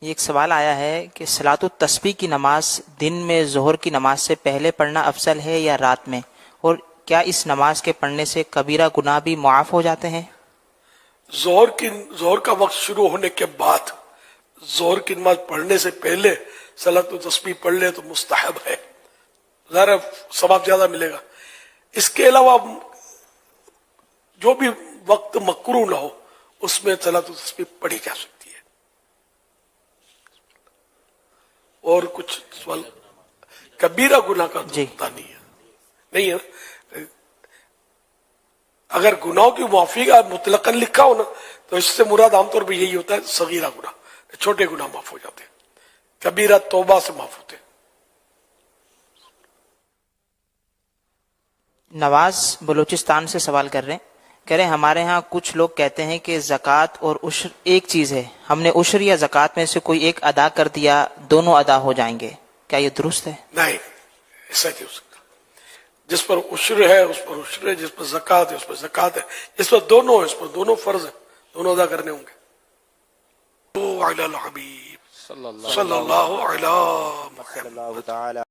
یہ ایک سوال آیا ہے کہ صلاۃ التسبیح کی نماز دن میں ظہر کی نماز سے پہلے پڑھنا افضل ہے یا رات میں، اور کیا اس نماز کے پڑھنے سے کبیرہ گناہ بھی معاف ہو جاتے ہیں؟ ظہر کا وقت شروع ہونے کے بعد ظہر کی نماز پڑھنے سے پہلے صلاۃ التسبیح پڑھ لے تو مستحب ہے، ظاہر ثواب زیادہ ملے گا۔ اس کے علاوہ جو بھی وقت مکروہ نہ ہو اس میں صلاۃ التسبیح پڑھی جا سکتی ہے۔ اور کچھ سوال؟ کبیرہ گناہ کا تو پتہ نہیں ہے، اگر گناہوں کی معافی کا مطلقاً لکھا ہو نا تو اس سے مراد عام طور پہ یہی ہوتا ہے صغیرہ گناہ، چھوٹے گناہ معاف ہو جاتے ہیں، کبیرہ توبہ سے معاف ہوتے ہیں۔ نواز بلوچستان سے سوال کر رہے ہیں، کہہ رہے ہیں ہمارے ہاں کچھ لوگ کہتے ہیں کہ زکوٰۃ اور عشر ایک چیز ہے، ہم نے عشر یا زکوٰۃ میں سے کوئی ایک ادا کر دیا، دونوں ادا ہو جائیں گے، کیا یہ درست ہے؟ نہیں، ایسا نہیں ہو سکتا۔ جس پر عشر ہے اس پر عشر ہے، جس پر زکوٰۃ ہے اس پر زکوٰۃ ہے، جس پر دونوں ہے اس پر دونوں فرض ہیں، دونوں ادا کرنے ہوں گے۔ علی الحبیب صلی اللہ علیہ محمد۔